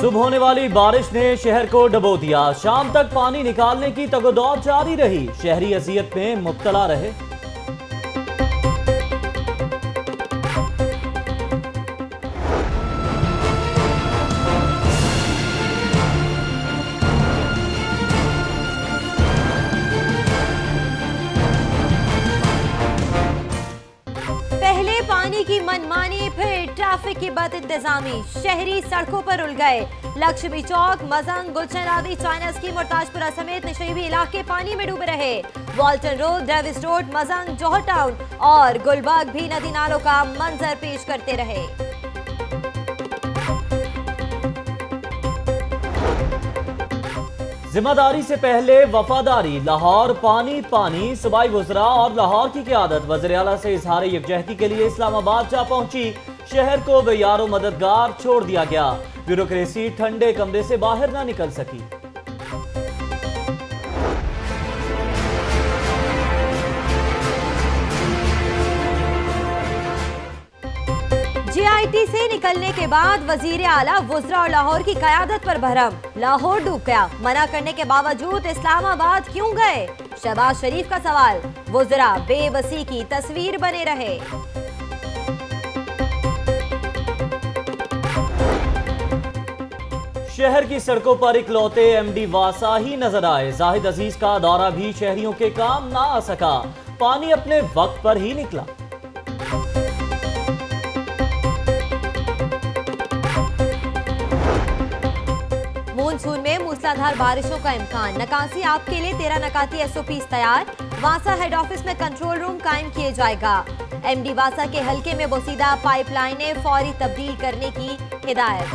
सुबह होने वाली बारिश ने शहर को डुबो दिया। शाम तक पानी निकालने की तगोदौड़ जारी रही। शहरी अजियत में मुब्तला रहे। पानी की मनमानी, फिर ट्रैफिक की बद इंतजामी, शहरी सड़कों पर उल गए। लक्ष्मी चौक, मजंग, गुलशन आदि, चाइना स्कीम और ताजपुरा समेत नशेबी इलाके पानी में डूबे रहे। Walton road, Davis road, Mozang, Johar town और गुलबर्ग भी नदी नालों का मंजर पेश करते रहे। जिम्मेदारी से पहले वफादारी, लाहौर पानी पानी। सूबाई वज़रा और लाहौर की क़यादत वज़ीर आला से इजहार यकजहती के लिए इस्लामाबाद जा पहुंची। शहर को बेयारो मददगार छोड़ दिया गया। ब्यूरोक्रेसी ठंडे कमरे से बाहर ना निकल सकी। GIT से निकलने के बाद वजीर आला वुज़रा और लाहौर की क़यादत पर भरम। लाहौर डूब गया, मना करने के बावजूद इस्लामाबाद क्यों गए? शहबाज शरीफ का सवाल। वुज़रा बेबसी की तस्वीर बने रहे। शहर की सड़कों पर इकलौते MD वासा ही नजर आए। जाहिद अजीज का दौरा भी शहरियों के काम ना आ सका। पानी अपने वक्त पर ही निकला। मानसून में मूसलाधार बारिशों का इम्कान। नकासी आपके लिए 13 नकाती SOPs तैयार। वासा हेड ऑफिस में कंट्रोल रूम कायम किया जाएगा। MD वासा के हलके में बोसीदा पाइपलाइनें फौरी तब्दील करने की हिदायत।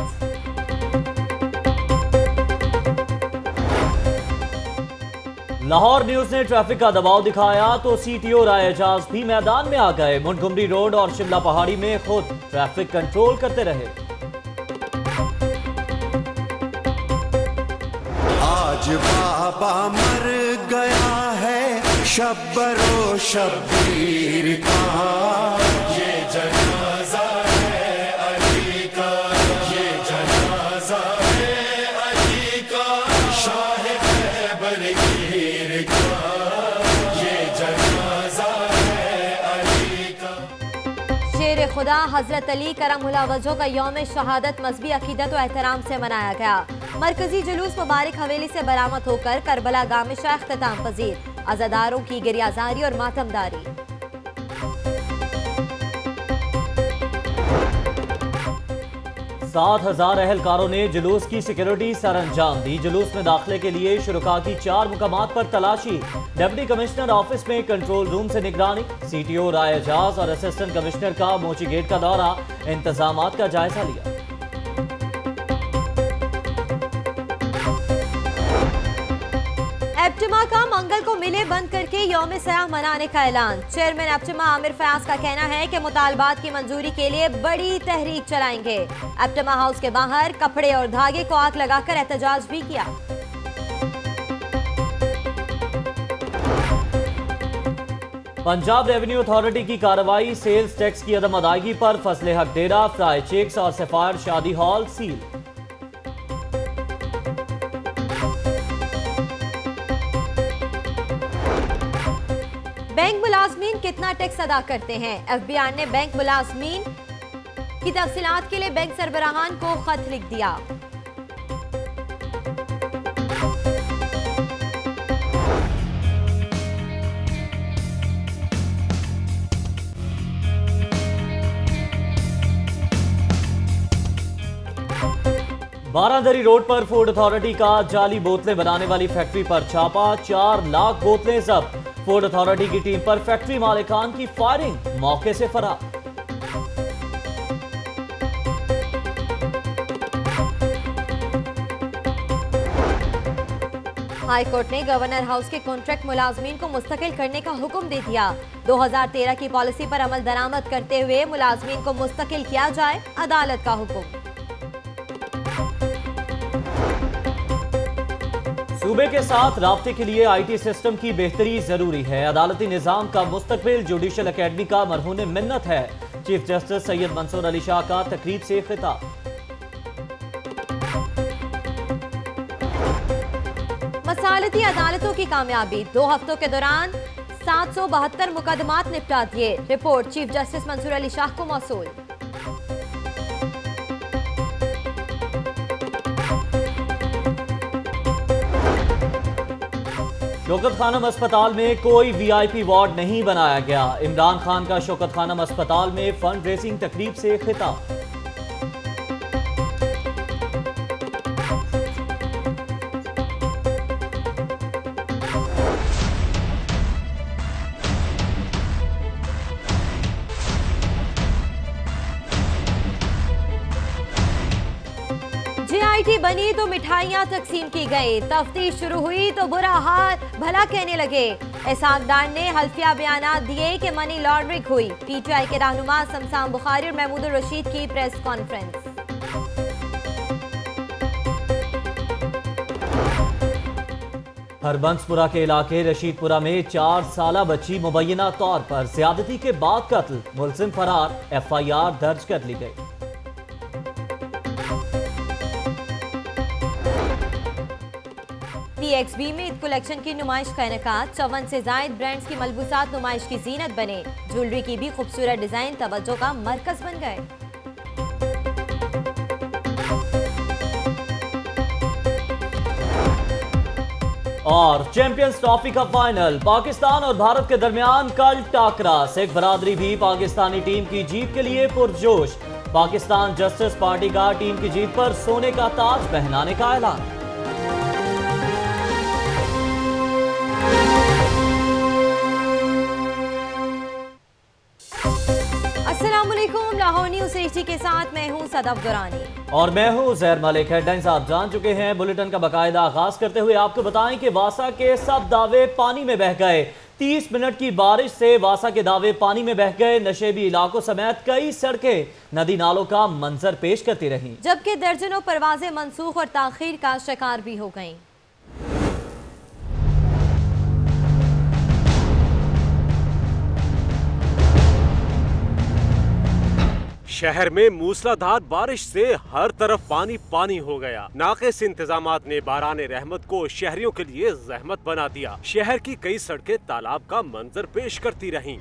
लाहौर न्यूज ने ट्रैफिक का दबाव दिखाया तो CTO राय एजाज भी मैदान में आ गए। मोंटगोमरी रोड और शिमला पहाड़ी में खुद ट्रैफिक कंट्रोल करते रहे। आज बाबा मर गया है शब्बरो शब्बीर का, ये जनाजा है अली का, ये जनाजा है अली का, शाह खैबर गिर का, ये जनाजा है अली का। शेर खुदा हजरत अली करमुल्लाह वजह का यौम शहादत मजहबी अकीदत और एहतराम से मनाया गया। मरकजी जुलूस मुबारक हवेली से बरामद होकर करबला गाह में शाह इख्तिताम पजीर। अज़ादारों की गिरियाजारी और मातमदारी। 7,000 एहलकारों ने जुलूस की सिक्योरिटी सर अंजाम दी। जुलूस में दाखिले के लिए शुरुका की 4 मुकामात पर तलाशी। डिप्टी कमिश्नर ऑफिस में कंट्रोल रूम से निगरानी। CTO राय एजाज और असिस्टेंट कमिश्नर का मोची गेट का दौरा, इंतजामात का जायजा लिया। एप्टिमा का मंगल को मिले बंद करके यौम सयाह मनाने का ऐलान। चेयरमैन एप्टिमा आमिर फयाज का कहना है कि मुतालबात की मंजूरी के लिए बड़ी तहरीक चलाएंगे। एप्टिमा हाउस के बाहर कपड़े और धागे को आग लगाकर एहतजाज भी किया। पंजाब रेवेन्यू अथॉरिटी की कार्रवाई। सेल्स टैक्स की अदम अदायगी पर फसले हक डेरा, फ्राई चेक्स और सफायर शादी हॉल सील। बैंक मुलाजमीन कितना टैक्स अदा करते हैं? FBI ने बैंक मुलाजमीन की तफसीलात के लिए बैंक सरबराहान को खत लिख दिया। बारादरी रोड पर फूड अथॉरिटी का जाली बोतलें बनाने वाली फैक्ट्री पर छापा। 4 लाख बोतलें जब्त। फूड अथॉरिटी की टीम पर फैक्ट्री मालिकान की फायरिंग, मौके से फरार। हाई कोर्ट ने गवर्नर हाउस के कॉन्ट्रैक्ट मुलाजमीन को मुस्तकिल करने का हुक्म दे दिया। 2013 की पॉलिसी पर अमल दरामद करते हुए मुलाजमीन को मुस्तकिल किया जाए, अदालत का हुक्म। सूबे के साथ राब्ते के लिए IT सिस्टम की बेहतरी जरूरी है। अदालती निजाम का मुस्तकबिल जुडिशल अकेडमी का मरहून मिन्नत है। चीफ जस्टिस सैयद मंसूर अली शाह का तकरीब से खिताब। सल्तनती अदालतों की कामयाबी, 2 हफ्तों के दौरान 772 मुकदमात निपटा दिए। Report chief justice Mansoor Ali Shah को मौसूल। शौकत खानम अस्पताल में कोई वीआईपी वार्ड नहीं बनाया गया। इमरान खान का शौकत खानम अस्पताल में फंड रेजिंग तकरीब से खिताब। जेआईटी बनी तो मिठाइयां तकसीम की गई, तफ्तीश शुरू हुई तो बुरा हाल भला कहने लगे। इसहाक डार ने हल्फिया बयान दिए कि मनी लॉन्ड्रिंग हुई। पीटीआई के रहनुमा शमशान बुखारी और महमूद रशीद की प्रेस कॉन्फ्रेंस। हरबंसपुरा के इलाके रशीदपुरा में 4 साला बच्ची मुबैना तौर पर ज्यादती के बाद कत्ल, मुलजिम फरार, एफआईआर दर्ज कर ली गई। पीएक्सबी में ईद कलेक्शन की नुमाइश का इनेकाद, 54 से जायद ब्रांड्स की मलबूसात नुमाइश की जीनत बने। ज्वेलरी की भी खूबसूरत डिजाइन तवज्जो का मरकज बन गए। और चैंपियंस ट्रॉफी का फाइनल, पाकिस्तान और भारत के दरमियान कल टाकरा। सिख बरादरी भी पाकिस्तानी टीम की जीत के लिए पुरजोश। पाकिस्तान जस्टिस पार्टी का टीम की जीत पर सोने का ताज पहनाने का ऐलान। अस्सलामुअलैकुम, लाहौर न्यूज़ एचडी के साथ मैं हूं सदफ दुरानी और मैं हूं ज़हर मलिक। हेडलाइंस आप जान चुके हैं। बुलेटिन का बाकायदा आगाज करते हुए आपको बताएं कि वासा के सब दावे पानी में बह गए। 30 मिनट की बारिश से वासा के दावे पानी में बह गए। नशेबी इलाकों समेत कई सड़कें नदी नालों का मंजर पेश करती रहीं, जबकि दर्जनों परवाजें मनसूख और ताखीर का शिकार भी हो गईं। शहर में मूसलाधार बारिश से हर तरफ पानी पानी हो गया। नाक़िस इंतजामात ने बाराने रहमत को शहरियों के लिए ज़हमत बना दिया। शहर की कई सड़कें तालाब का मंजर पेश करती रहीं।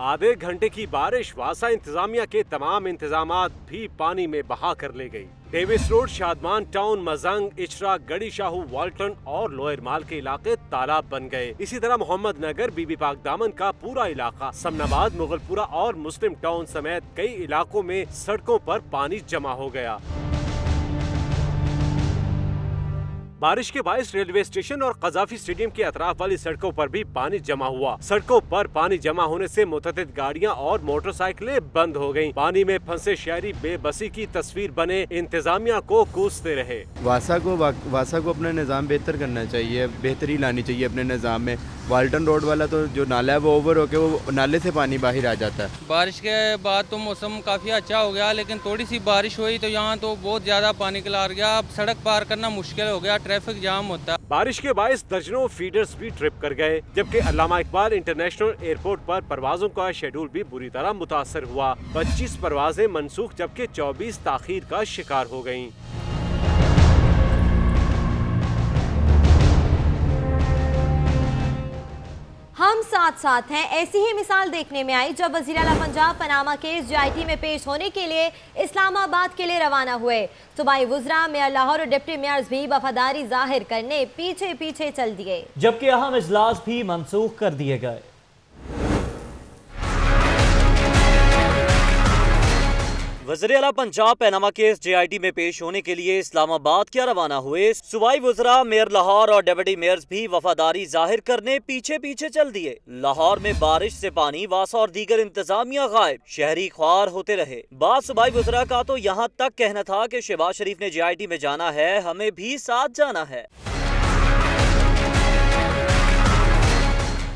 आधे घंटे की बारिश वासा इंतजामिया के तमाम इंतजामात भी पानी में बहा कर ले गई। Davis road, Shadman town, Mazang, Ichhra, गड़ी शाहू, वाल्टन और लोअर माल के इलाके तालाब बन गए। इसी तरह मोहम्मद नगर, बीबी पाक दामन का पूरा इलाका, समनाबाद, मुगलपुरा और मुस्लिम टाउन समेत कई इलाकों में सड़कों पर पानी जमा हो गया। बारिश के बायस रेलवे स्टेशन और कजाफी स्टेडियम के अतराफ वाली सड़कों पर भी पानी जमा हुआ। सड़कों पर पानी जमा होने से मुतअद्दिद गाड़ियां और मोटरसाइकिलें बंद हो गईं। पानी में फंसे शहरी बेबसी की तस्वीर बने, इंतजामिया को कोसते रहे। वासा को अपना निज़ाम बेहतर करना चाहिए, बेहतरी लानी चाहिए अपने निज़ाम में। वाल्टन रोड वाला तो जो नाला है वो ओवर होके वो नाले से पानी बाहर आ जाता है। बारिश के बाद तो मौसम काफ़ी अच्छा हो गया, लेकिन थोड़ी सी बारिश हुई तो यहाँ तो बहुत ज़्यादा पानी खिलार गया। अब सड़क पार करना मुश्किल हो गया, ट्रैफिक जाम होता है। बारिश के बायस दर्जनों फीडर्स भी ट्रिप कर गए, जबकि अल्लामा इकबाल इंटरनेशनल एयरपोर्ट पर परवाजों का शेड्यूल भी बुरी तरह मुतासर हुआ। 25 परवाजें मनसूख जबकि 24 ताखीर का शिकार हो गयी। हम साथ साथ हैं। ऐसी ही मिसाल देखने में आई जब वज़ीर आला पंजाब पनामा केस जेआईटी में पेश होने के लिए इस्लामाबाद के लिए रवाना हुए। सूबाई वुज़रा, मेयर लाहौर और डिप्टी मेयर्स भी वफादारी जाहिर करने पीछे पीछे चल दिए, जबकि अहम इजलास भी मनसूख कर दिए गए। वज़ीर आला पंजाब पनामा केस जेआईटी में पेश होने के लिए इस्लामाबाद क्या रवाना हुए। सूबाई वुज़रा, मेयर लाहौर और डिप्टी मेयर्स भी वफादारी जाहिर करने पीछे पीछे चल दिए। लाहौर में बारिश से पानी, वासा और दीगर इंतजामिया गायब, शहरी ख्वार होते रहे। बात सूबाई वुज़रा का तो यहाँ तक कहना था कि शहबाज शरीफ ने जेआईटी में जाना है, हमें भी साथ जाना है।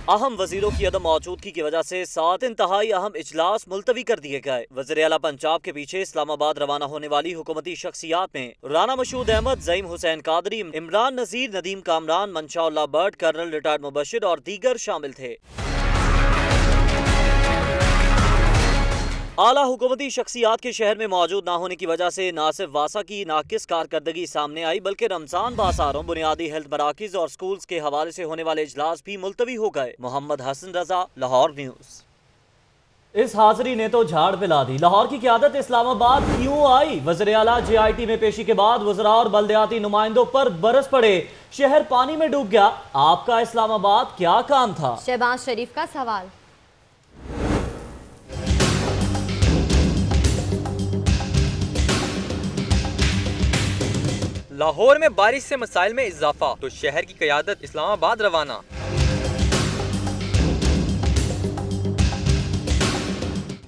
अहम वजीरों की अदम मौजूदगी की वजह से 7 इंतहाई अहम इजलास मुलतवी कर दिए गए। वज़ीर आला पंजाब के पीछे इस्लामाबाद रवाना होने वाली हुकूमती शख्सियात में राना मशहूद अहमद, ज़ईम हुसैन कादरी, इमरान नज़ीर, नदीम कामरान, मंशाउल्लाह भट्ट, कर्नल रिटायर्ड मुबशिर और दीगर शामिल थे। आला हुकूमती शख्सियात के शहर में मौजूद ना होने की वजह से न सिर्फ वासा की नाकिस कारकर्दगी सामने आई बल्कि रमजान बाजारों, बुनियादी हेल्थ मराकिज और स्कूल्स के हवाले से होने वाले इजलास भी मुलतवी हो गए। मोहम्मद हसन रजा, लाहौर न्यूज़। इस हाजिरी ने तो झाड़ पिला दी। लाहौर की क़यादत इस्लामाबाद क्यों आई? वज़ीर आला JIT में पेशी के बाद वज़रा और बल्दियाती नुमाइंदों पर बरस पड़े। शहर पानी में डूब गया, आपका इस्लामाबाद क्या काम था? शहबाज शरीफ का सवाल। लाहौर में बारिश से मसाइल में इजाफा तो शहर की क़यादत इस्लामाबाद रवाना।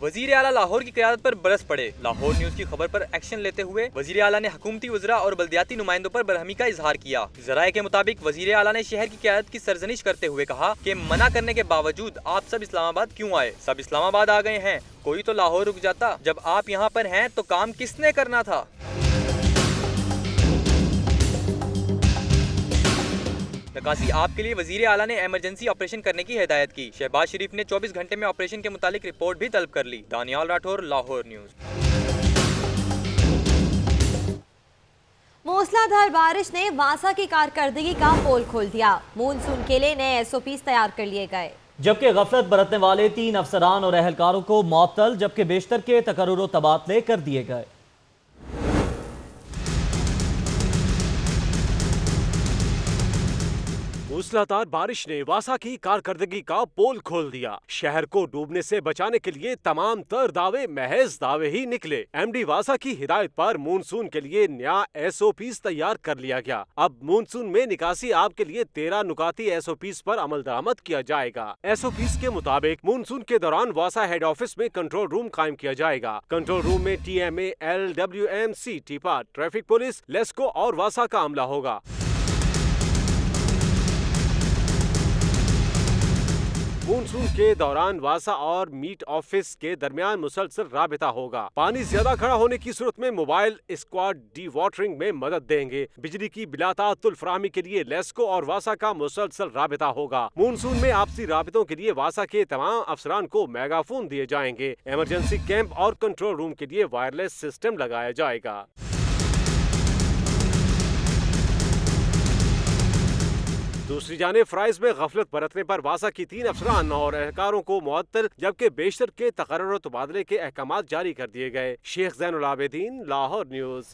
वजीर आला लाहौर की क़यादत पर बरस पड़े। लाहौर न्यूज़ की खबर पर एक्शन लेते हुए वजीर आला ने हुकूमती वज़रा और बल्दियाती नुमाइंदों पर बरहमी का इजहार किया। ज़राए के मुताबिक वजीर आला ने शहर की क़यादत की सरजनिश करते हुए कहा कि मना करने के बावजूद आप सब इस्लामाबाद क्यों आए? सब इस्लामाबाद आ गए हैं, कोई तो लाहौर रुक जाता। जब आप यहाँ पर हैं तो काम किसने करना था? नकासी आपके लिए वजीर आला ने इमरजेंसी ऑपरेशन करने की हिदायत की। शहबाज शरीफ ने 24 घंटे में ऑपरेशन के मुतालिक रिपोर्ट भी तलब कर ली। दानियाल राठौर, लाहौर न्यूज़। मूसलाधार बारिश ने वासा की कारकर्दगी का पोल खोल दिया। मानसून के लिए नए SOPs तैयार कर लिए गए, जबकि गफलत बरतने वाले 3 अफसरान और अहलकारों को मुअत्तल जबकि बेशतर के तकर्रुर तबादले कर दिए गए। मूसलाधार बारिश ने वासा की कारकर्दगी का पोल खोल दिया। शहर को डूबने से बचाने के लिए तमाम तर दावे महज दावे ही निकले। MD वासा की हिदायत पर मानसून के लिए नया SOPs तैयार कर लिया गया। अब मानसून में निकासी आब के लिए 13 नुकाती SOPs पर अमल दरामद किया जाएगा। SOPs के मुताबिक मानसून के दौरान वासा हेड ऑफिस में कंट्रोल रूम कायम किया जाएगा। कंट्रोल रूम में TMA, LWMC, टीपा, traffic police, LESCO और वासा का अमला होगा। मानसून के दौरान वासा और मीट ऑफिस के दरमियान मुसलसल राबिता होगा। पानी ज्यादा खड़ा होने की सूरत में मोबाइल स्क्वाड डी वाटरिंग में मदद देंगे। बिजली की बिलातातुल फराहमी के लिए लेस्को और वासा का मुसलसल राबिता होगा। मानसून में आपसी राबितों के लिए वासा के तमाम अफसरान को मेगाफोन दिए जाएंगे। इमरजेंसी कैंप और कंट्रोल रूम के लिए वायरलेस सिस्टम लगाया जाएगा। दूसरी जानिब फ्राइज में गफलत बरतने पर वासा की 3 अफसरान और एहलकारों को मुअत्तल जबकि बेशतर के तकर्रुर तबादले के अहकाम जारी कर दिए गए। शेख ज़ैनुल आबिदीन, लाहौर न्यूज़।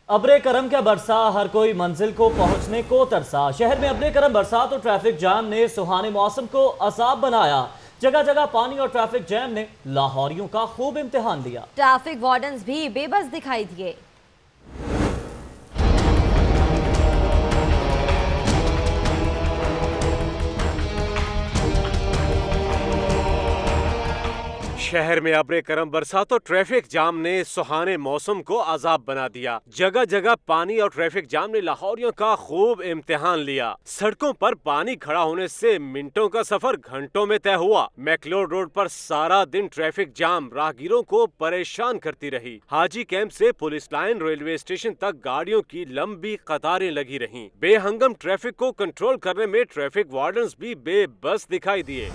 अब्रे करम क्या बरसा, हर कोई मंजिल को पहुंचने को तरसा। शहर में अब्रे करम बरसात और ट्रैफिक जाम ने सुहाने मौसम को असाब बनाया। जगह जगह पानी और ट्रैफिक जैम ने लाहौरियों का खूब इम्तिहान लिया। ट्रैफिक वार्डन्स भी बेबस दिखाई दिए। शहर में अब्रे करम बरसात और ट्रैफिक जाम ने सुहाने मौसम को अजाब बना दिया। जगह जगह पानी और ट्रैफिक जाम ने लाहौरियों का खूब इम्तिहान लिया। सड़कों पर पानी खड़ा होने से मिनटों का सफर घंटों में तय हुआ। मैकलोड रोड पर सारा दिन ट्रैफिक जाम राहगीरों को परेशान करती रही। हाजी कैंप से पुलिस लाइन रेलवे स्टेशन तक गाड़ियों की लंबी कतारें लगी रहीं। बेहंगम ट्रैफिक को कंट्रोल करने में ट्रैफिक वार्डन्स भी बेबस दिखाई दिए।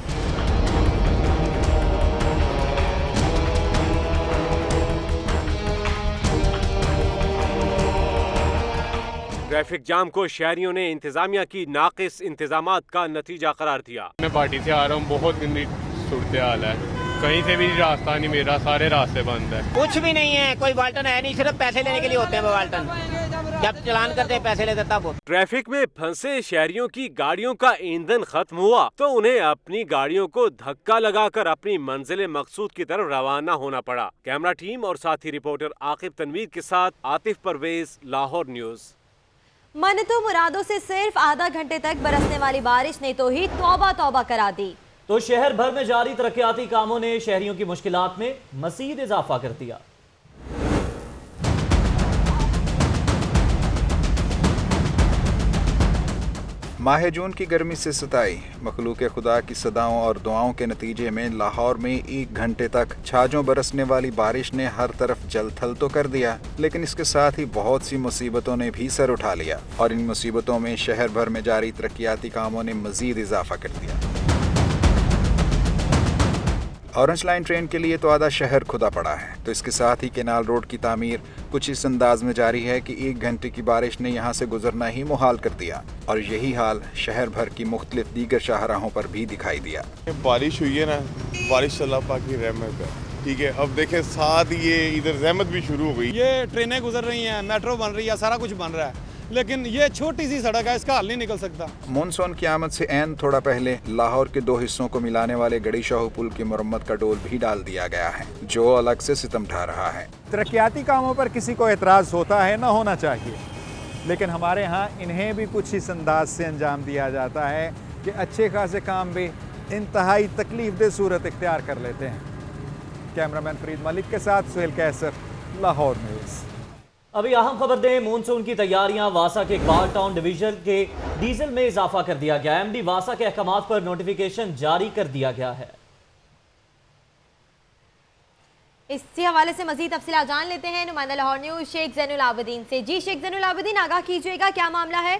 ट्रैफिक जाम को शहरियों ने इंतजामिया की नाकिस इंतजामात का नतीजा करार दिया। मैं पार्टी से आ रहा हूँ, बहुत गंदी सूरत हाल है, कहीं से भी रास्ता नहीं, मेरा सारे रास्ते बंद है। कुछ भी नहीं है, कोई वाल्टन है नहीं, सिर्फ पैसे लेने के लिए होते हैं वाल्टन। जब चलान करते हैं पैसे लेते तब होते। ट्रैफिक में फंसे शहरियों की गाड़ियों का ईंधन खत्म हुआ तो उन्हें अपनी गाड़ियों को धक्का लगाकर अपनी मंजिल मकसूद की तरफ रवाना होना पड़ा। कैमरा टीम और साथी रिपोर्टर आकिब तनवीर के साथ आतिफ परवेज, लाहौर न्यूज़। मन्नतों मुरादों से सिर्फ आधा घंटे तक बरसने वाली बारिश ने तो ही तौबा तौबा करा दी। तो शहर भर में जारी तरक्याती कामों ने शहरियों की मुश्किलात में मज़ीद इजाफा कर दिया। माह जून की गर्मी से सताई मखलूक खुदा की सदाओं और दुआओं के नतीजे में लाहौर में 1 घंटे तक छाजों बरसने वाली बारिश ने हर तरफ जल थल तो कर दिया, लेकिन इसके साथ ही बहुत सी मुसीबतों ने भी सर उठा लिया और इन मुसीबतों में शहर भर में जारी तरक्याती कामों ने मजीद इजाफा कर दिया। ऑरेंज लाइन ट्रेन के लिए तो आधा शहर खुदा पड़ा है, तो इसके साथ ही केनाल रोड की तामीर कुछ इस अंदाज में जारी है कि 1 घंटे की बारिश ने यहाँ से गुजरना ही मुहाल कर दिया और यही हाल शहर भर की मुख्तलिफ दीगर शाहराहों पर भी दिखाई दिया। बारिश हुई है ना, बारिश अल्लाह पाक की रहमत है, ठीक है। अब देखें साथ ये इधर रहमत भी शुरू हो गई। ये ट्रेनें गुजर रही हैं, मेट्रो बन रही है, सारा कुछ बन रहा है, लेकिन ये छोटी सी सड़क है, इसका हल नहीं निकल सकता। मानसून की आमद से ऐन थोड़ा पहले लाहौर के 2 हिस्सों को मिलाने वाले गड़ी शाहू पुल की मरम्मत का डोल भी डाल दिया गया है, जो अलग से सितम ढा रहा है। तरक्याती कामों पर किसी को एतराज़ होता है, ना होना चाहिए, लेकिन हमारे यहाँ इन्हें भी कुछ इस अंदाज से अंजाम दिया जाता है कि अच्छे खासे काम भी इंतहाई तकलीफदेह सूरत इख्तियार कर लेते हैं। कैमरामैन फरीद मलिक के साथ सुहेल कैसर, लाहौर न्यूज़। अभी अहम खबर दें, मानसून की तैयारियां। वासा के इकबाल टाउन डिवीजन के डीजल में इजाफा कर दिया गया। एमडी वासा के अहकामात पर नोटिफिकेशन जारी कर दिया गया है। इसी हवाले से मजीद तफसीलात जान लेते हैं नुमाइंदा लाहौर न्यूज़ शेख जैनुल आबिदीन से। जी शेख जैनुल आबिदीन, आगाह कीजिएगा, क्या मामला है?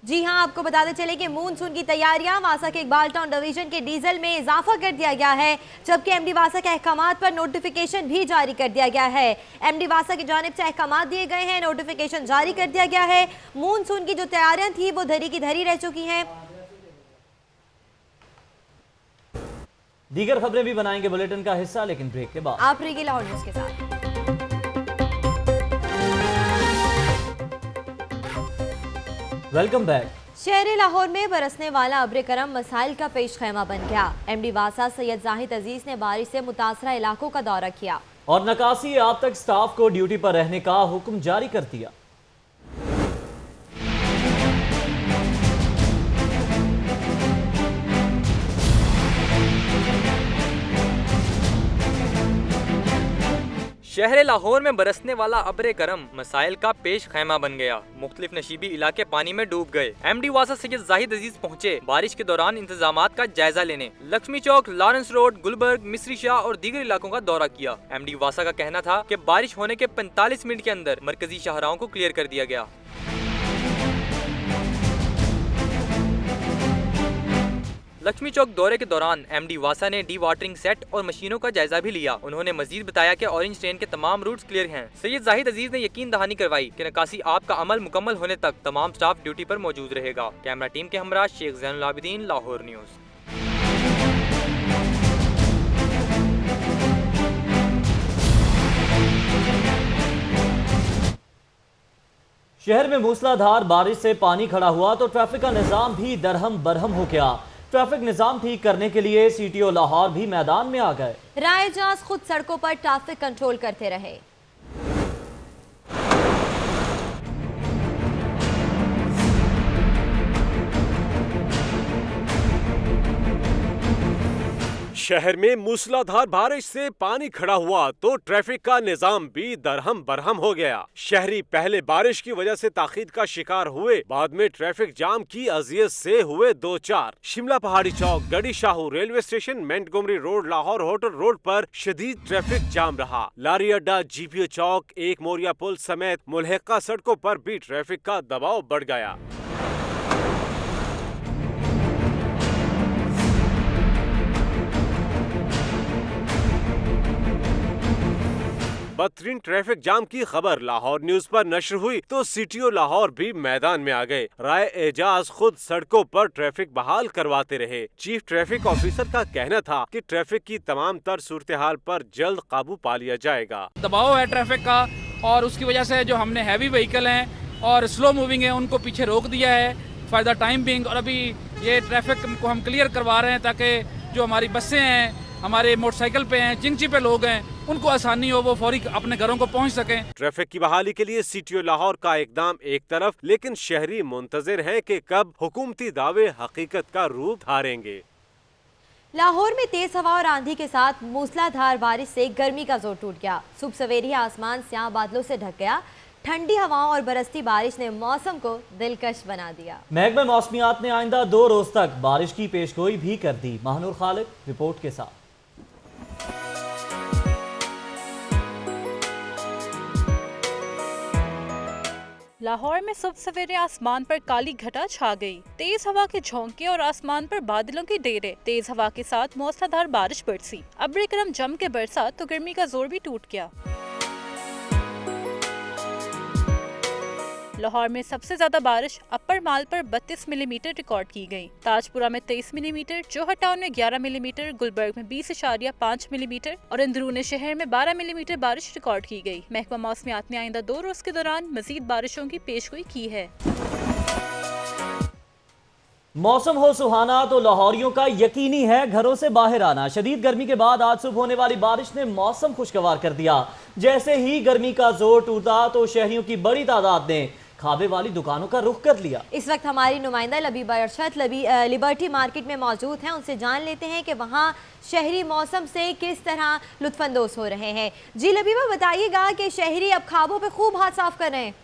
जी हाँ, आपको बताते चले कि मानसून की तैयारियां, वासा के इकबाल टाउन डिवीजन के डीजल में इजाफा कर दिया गया है, जबकि एमडी वासा के अहकामात पर नोटिफिकेशन भी जारी कर दिया गया है। एमडी वासा की जानिब से अहकामात दिए गए हैं, नोटिफिकेशन जारी कर दिया गया है। मानसून की जो तैयारियां थी वो धरी की धरी रह चुकी हैं। दीगर खबरें भी बनाएंगे बुलेटिन का हिस्सा, लेकिन ब्रेक के बाद। आप रहिए लाहौर न्यूज़ के साथ। Welcome back. शहर लाहौर में बरसने वाला अब्र करम मसाइल का पेश खैमा बन गया। एमडी वासा सैयद जाहिद अजीज ने बारिश से मुतासरा इलाकों का दौरा किया और नकासी आप तक स्टाफ को ड्यूटी पर रहने का हुक्म जारी कर दिया। शहर लाहौर में बरसने वाला अब्र करम मसाइल का पेश खैमा बन गया। मुख्तलिफ नशीबी इलाके पानी में डूब गए। एमडी वासा सैयद जाहिद अजीज पहुँचे बारिश के दौरान इंतजामात का जायजा लेने। लक्ष्मी चौक, लॉरेंस रोड, गुलबर्ग, मिस्री शाह और दीगर इलाकों का दौरा किया। एमडी वासा का कहना था कि बारिश होने के 45 मिनट के अंदर मरकजी शाहराहों को क्लियर कर दिया गया। लक्ष्मी चौक दौरे के दौरान एमडी वासा ने डी वाटरिंग सेट और मशीनों का जायजा भी लिया। उन्होंने मजीद बताया कि ऑरेंज ट्रेन के तमाम रूट्स क्लियर हैं। सैयद जाहिद अजीज ने यकीन दहानी करवाई कि निकासी आप का अमल मुकम्मल होने तक तमाम स्टाफ ड्यूटी पर मौजूद रहेगा। कैमरा टीम के हमरा शेख जैनुल आबिदीन, लाहौर न्यूज़। शहर में मूसलाधार बारिश से पानी खड़ा हुआ तो ट्रैफिक का निजाम भी दरहम बरहम हो गया। ट्रैफिक निजाम ठीक करने के लिए सीटीओ लाहौर भी मैदान में आ गए। रायजाज खुद सड़कों पर ट्रैफिक कंट्रोल करते रहे। शहर में मूसलाधार बारिश से पानी खड़ा हुआ तो ट्रैफिक का निजाम भी दरहम बरहम हो गया। शहरी पहले बारिश की वजह से ताखीर का शिकार हुए, बाद में ट्रैफिक जाम की अजियत से हुए 2-4। Shimla Pahari Chowk, Garhi Shahu, railway station, Montgomery road, Lahore hotel road पर शदीद ट्रैफिक जाम रहा। लारी अड्डा, जीपीओ चौक, एक मोरिया पुल समेत मुल्हिका सड़कों पर भी ट्रैफिक का दबाव बढ़ गया। बदतरीन ट्रैफिक जाम की खबर लाहौर न्यूज पर नशर हुई तो सीटीओ लाहौर भी मैदान में आ गए। राय एजाज खुद सड़कों पर ट्रैफिक बहाल करवाते रहे। चीफ ट्रैफिक ऑफिसर का कहना था कि ट्रैफिक की तमाम तर सूरत हाल पर जल्द काबू पा लिया जाएगा। दबाव है ट्रैफिक का और उसकी वजह से जो हमने हैवी व्हीकल हैं और स्लो मूविंग है उनको पीछे रोक दिया है फॉर द टाइम बिंग। और अभी ये ट्रैफिक को हम क्लियर करवा रहे हैं ताकि जो हमारी बसें हैं, हमारे मोटरसाइकिल पे हैं, चिंची पे लोग हैं, उनको आसानी हो, वो फौरी अपने घरों को पहुंच सकें। ट्रैफिक की बहाली के लिए सीटीओ लाहौर का इकदाम एक तरफ, लेकिन शहरी मुंतजिर हैं कि कब हुकूमती दावे हकीकत का रूप धारेंगे। लाहौर में तेज हवा और आंधी के साथ मूसलाधार बारिश से गर्मी का जोर टूट गया। सुबह सवेरे आसमान स्याह बादलों से ढक गया। ठंडी हवाओं और बरसती बारिश ने मौसम को दिलकश बना दिया। महकमा मौसमियात ने आइंदा 2 रोज तक बारिश की पेशगोई भी कर दी। महानूर खालिद रिपोर्ट के साथ। लाहौर में सुबह सवेरे आसमान पर काली घटा छा गई। तेज हवा के झोंके और आसमान पर बादलों की डेरे। तेज हवा के साथ मूसलाधार बारिश बरसी। अब्र करम जम के बरसा तो गर्मी का जोर भी टूट गया। लाहौर में सबसे ज्यादा बारिश अपर माल पर 32 मिलीमीटर रिकॉर्ड की गई। ताजपुरा में 23 मिलीमीटर, जोहर टाउन में 11 मिलीमीटर, गुलबर्ग में 20.5 मिलीमीटर और अंदरून शहर में 12 मिलीमीटर बारिश रिकॉर्ड की गई। महकमा मौसमियात ने आइंदा 2 रोज के दौरान मजीद बारिशों की पेशगोई की है। मौसम हो सुहाना तो लाहौरियों का यकीनी है घरों से बाहर आना। शदीद गर्मी के बाद आज सुबह होने वाली बारिश ने मौसम खुशगवार कर दिया। जैसे ही गर्मी का जोर टूटा तो शहरियों की बड़ी तादाद ने खाबे वाली दुकानों का रुख कर लिया। इस वक्त हमारी नुमाइंदा लबीबा अरशद लिबर्टी मार्केट में मौजूद हैं। उनसे जान लेते हैं कि वहाँ शहरी मौसम से किस तरह लुत्फानंदोज हो रहे हैं। जी लबीबा, बताइएगा कि शहरी अब खाबों पे खूब हाथ साफ कर रहे हैं।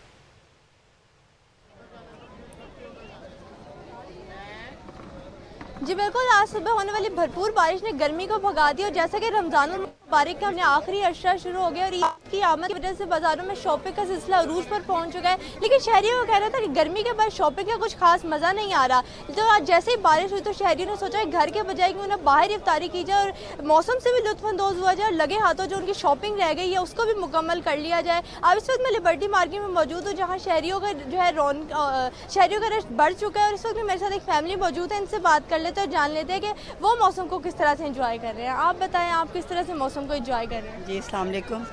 जी बिल्कुल, आज सुबह होने वाली भरपूर बारिश ने गर्मी को भगा दी और जैसा कि रमज़ान मुबारक का हमने आखिरी अशरा शुरू हो गया और ईद की आमद की वजह से बाज़ारों में शॉपिंग का सिलसिला अरूज पर पहुंच चुका है। लेकिन शहरियों को कहना था कि गर्मी के बाद शॉपिंग का कुछ खास मज़ा नहीं आ रहा। तो आज जैसे ही बारिश हुई तो शहरियों ने सोचा कि घर के बजाय कि उन्हें बाहर इफ्तारी की जाए और मौसम से भी लुत्फानंदोज हुआ जाए और लगे हाथों जो उनकी शॉपिंग रह गई है उसको भी मुकम्मल कर लिया जाए। अब इस वक्त मैं लिबर्टी मार्केट में मौजूद हूँ जहाँ शहरियों का जो है शहरियों का रश बढ़ चुका है और इस वक्त मेरे साथ एक फैमिली मौजूद है। इनसे बात कर लेते हैं और जान लेते हैं कि वो मौसम को किस तरह से एंजॉय कर रहे हैं। आप बताएं, आप किस तरह से मौसम को एंजॉय कर रहे हैं? जी अस्सलाम वालेकुम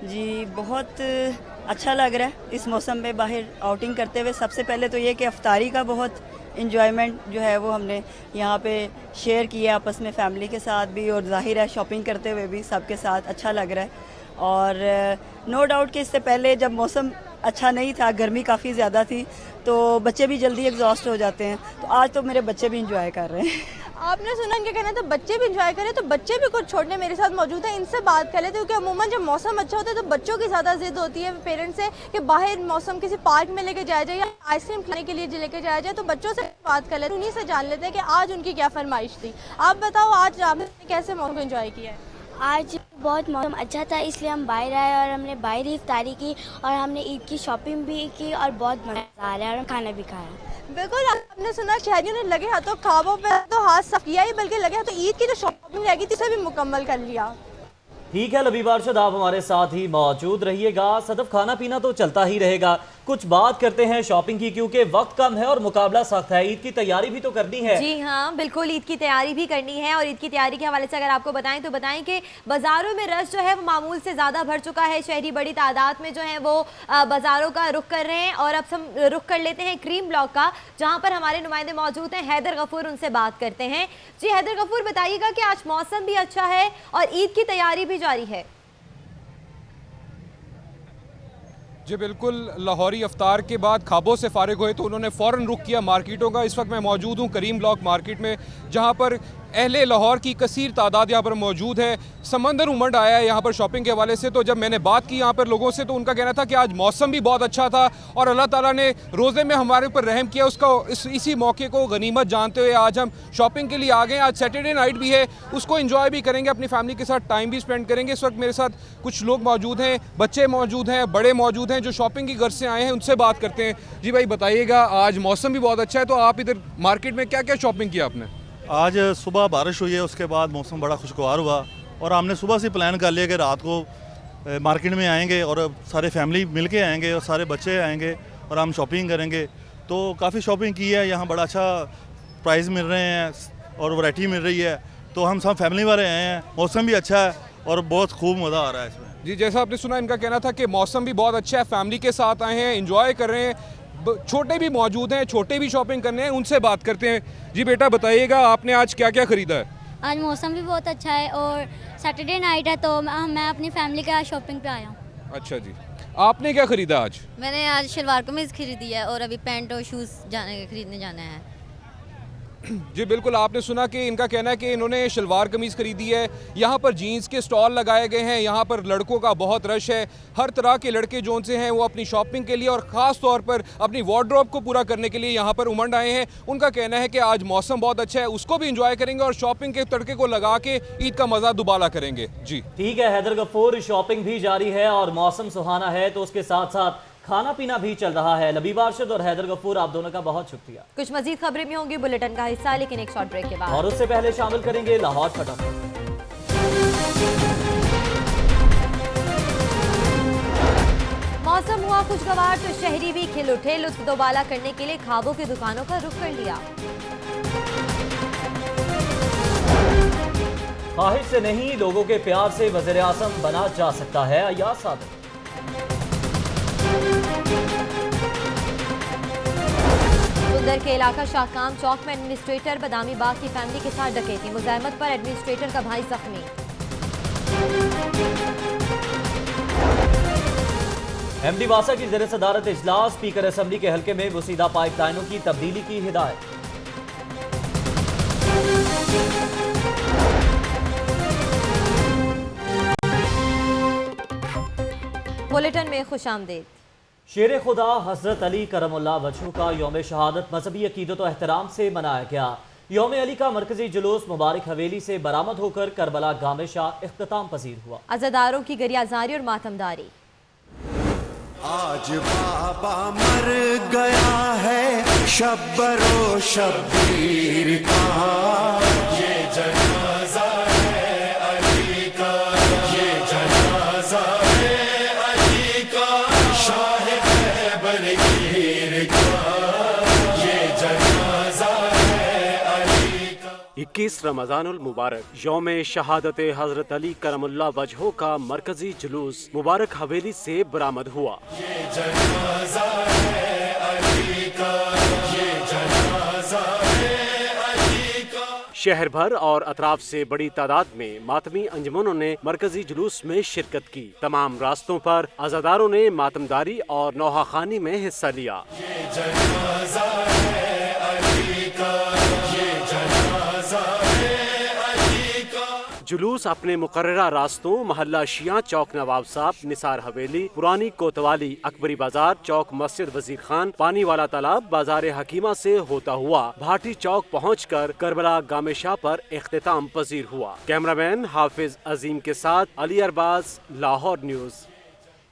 जी, बहुत अच्छा लग रहा है इस मौसम में बाहर आउटिंग करते हुए। सबसे पहले तो ये कि इफ्तारी का बहुत इन्जॉयमेंट जो है वो हमने यहाँ पे शेयर किया आपस में फैमिली के साथ भी, और जाहिर है शॉपिंग करते हुए भी सबके साथ अच्छा लग रहा है। और नो डाउट कि इससे पहले जब मौसम अच्छा नहीं था, गर्मी काफ़ी ज़्यादा थी, तो बच्चे भी जल्दी एग्जॉस्ट हो जाते हैं। तो आज तो मेरे बच्चे भी इंजॉय कर रहे हैं। आपने सुना इनके कहना था बच्चे भी इंजॉय करें, तो बच्चे भी कुछ छोड़ने मेरे साथ मौजूद हैं। इनसे बात कर लेते हैं क्योंकि अमूमन जब मौसम अच्छा होता है तो बच्चों की ज़्यादा जिद होती है पेरेंट्स से कि बाहर मौसम किसी पार्क में लेके जाया जाए या आइसक्रीम खाने के लिए लेके जाया जाए। तो बच्चों से बात कर लेते हैं, उन्हीं से जान लेते हैं कि आज उनकी क्या फरमाइश थी। आप बताओ, आज आपने कैसे मौसम को एंजॉय किया है? आज बहुत मौसम अच्छा था, इसलिए हम बाहर आए और हमने बाहर ही इफ्तारी की और हमने ईद की शॉपिंग भी की और बहुत मज़ा आ रहा है और खाना भी खाया। बिल्कुल, आपने सुना शहरियों ने लगे हाथों खाबों पे तो हाथ साफ किया ही, बल्कि लगे हाथों ईद की जो शॉपिंग रह गई थी उसे भी मुकम्मल कर लिया। ठीक है लबीबा अरशद, आप हमारे साथ ही मौजूद रहिएगा। सदफ, खाना पीना तो चलता ही रहेगा, कुछ बात करते हैं शॉपिंग की क्योंकि वक्त कम है और मुकाबला सख्त है। ईद की तैयारी भी तो करनी है। जी हाँ बिल्कुल, ईद की तैयारी भी करनी है। और ईद की तैयारी के हवाले से अगर आपको बताएं तो बताएं कि बाज़ारों में रश जो है वो मामूल से ज़्यादा भर चुका है। शहरी बड़ी तादाद में जो है वो बाज़ारों का रुख कर रहे हैं। और अब हम रुख कर लेते हैं क्रीम ब्लॉक का, जहाँ पर हमारे नुमाइंदे मौजूद हैं। हैदर गफूर, उनसे बात करते हैं। जी हैदर गफूर, बताइएगा कि आज मौसम भी अच्छा है और ईद की तैयारी भी जारी है। जी बिल्कुल, लाहौरी अफ्तार के बाद खाबों से फारिग हुए तो उन्होंने फ़ौरन रुख किया मार्केटों का। इस वक्त मैं मौजूद हूँ करीम ब्लॉक मार्केट में, जहाँ पर अहले लाहौर की कसीर तादाद यहाँ पर मौजूद है। समंदर उमड़ आया है यहाँ पर शॉपिंग के हवाले से। तो जब मैंने बात की यहाँ पर लोगों से तो उनका कहना था कि आज मौसम भी बहुत अच्छा था और अल्लाह ताला ने रोज़े में हमारे ऊपर रहम किया। उसका इसी मौके को गनीमत जानते हुए आज हम शॉपिंग के लिए आ गए। आज सैटरडे नाइट भी है, उसको एंजॉय भी करेंगे, अपनी फैमिली के साथ टाइम भी स्पेंड करेंगे। इस वक्त मेरे साथ कुछ लोग मौजूद हैं, बच्चे मौजूद हैं, बड़े मौजूद हैं जो शॉपिंग की गर्ज से आए हैं, उनसे बात करते हैं। जी भाई बताइएगा, आज मौसम भी बहुत अच्छा है तो आप इधर मार्केट में क्या क्या शॉपिंग किया आपने? आज सुबह बारिश हुई है, उसके बाद मौसम बड़ा खुशगवार हुआ और हमने सुबह से प्लान कर लिया कि रात को मार्केट में आएंगे और सारे फैमिली मिल के आएंगे और सारे बच्चे आएंगे और हम शॉपिंग करेंगे। तो काफ़ी शॉपिंग की है, यहाँ बड़ा अच्छा प्राइस मिल रहे हैं और वैरायटी मिल रही है। तो हम सब फैमिली वाले आए हैं, मौसम भी अच्छा है और बहुत खूब मज़ा आ रहा है इसमें। जी जैसा आपने सुना, इनका कहना था कि मौसम भी बहुत अच्छा है, फैमिली के साथ आए हैं, एंजॉय कर रहे हैं। छोटे भी मौजूद हैं, छोटे भी शॉपिंग करने हैं, उनसे बात करते हैं। जी बेटा बताइएगा, आपने आज क्या क्या खरीदा है? आज मौसम भी बहुत अच्छा है और सैटरडे नाइट है तो मैं अपनी फैमिली के साथ शॉपिंग पे आया हूँ। अच्छा जी, आपने क्या खरीदा आज? मैंने आज शलवार कमीज खरीदी है और अभी पैंट और शूज़ खरीदने जाना है। जी बिल्कुल, आपने सुना कि इनका कहना है कि इन्होंने शलवार कमीज़ खरीदी है। यहाँ पर जीन्स के स्टॉल लगाए गए हैं, यहाँ पर लड़कों का बहुत रश है। हर तरह के लड़के जो से हैं वो अपनी शॉपिंग के लिए और ख़ास तौर पर अपनी वार्डरोब को पूरा करने के लिए यहाँ पर उमड़ आए हैं। उनका कहना है कि आज मौसम बहुत अच्छा है, उसको भी इंजॉय करेंगे और शॉपिंग के तड़के को लगा के ईद का मज़ा दुबाला करेंगे। जी ठीक है हैदर गफूर, शॉपिंग भी जारी है और मौसम सुहाना है तो उसके साथ साथ खाना पीना भी चल रहा है। लबीबा अरशद और हैदर गफूर, आप दोनों का बहुत शुक्रिया। कुछ मजीद खबरें भी होंगी बुलेटिन का हिस्सा, लेकिन एक शॉर्ट ब्रेक के बाद। और उससे पहले शामिल करेंगे लाहौर फटाफट। मौसम हुआ खुशगवार तो शहरी भी खिल उठे। लुत्फ दोबाला करने के लिए ख्वाबों की दुकानों का रुख कर लिया। ख्वाहिश से नहीं, लोगों के प्यार से वज़ीर आज़म बना जा सकता है अय्याज सादिक। सुंदर के इलाका शाहकाम चौक में एडमिनिस्ट्रेटर बदामी बाग की फैमिली के साथ डकैती। मुज़ाहमत पर एडमिनिस्ट्रेटर का भाई जख्मी। एमडी वासा की ज़ेर सदारत इजलास, स्पीकर असेंबली के हल्के में बुसीदा पाइपलाइनों की तब्दीली की हिदायत। बुलेटिन में खुशामदीद। शेर खुदा हजरत अली करमुल्लाह वजहू का यौम शहादत मजहबी अकीदत व एहतराम से मनाया गया। यौम अली का मरकजी जुलूस मुबारक हवेली से बरामद होकर करबला गामे शाह इख्तिताम पजीर हुआ। अज़ादारों की गरियाजारी और मातमदारी। आज बाबा मर गया है शब्बरो शब्बीर का, ये जनाजा है अली का, ये जनाजा है अली का, शाह खैबर गिर का, ये जनाजा है अली का। 21 रमज़ानुल मुबारक यौम शहादत हजरत अली करमुल्लाह वजहो का मरकजी जुलूस मुबारक हवेली से बरामद हुआ। ये जनाजा है अली का, ये जनाजा है अली का। शहर भर और अतराफ से बड़ी तादाद में मातमी अंजुमनों ने मरकजी जुलूस में शिरकत की। तमाम रास्तों पर अज़ादारों ने मातमदारी और नौहाखानी में हिस्सा लिया। ये जनाजा है अली का, ये जनाजा है अली का। जुलूस अपने मुकर्ररा रास्तों महल्ला शिया चौक नवाब साहब, निसार हवेली, पुरानी कोतवाली, अकबरी बाजार चौक, मस्जिद वजीर खान, पानी वाला तालाब, बाजार हकीमा से होता हुआ भाटी चौक पहुंचकर करबला गामे शाह पर इख्तिताम पजीर हुआ। कैमरामैन हाफिज अजीम के साथ अली अरबाज, लाहौर न्यूज़।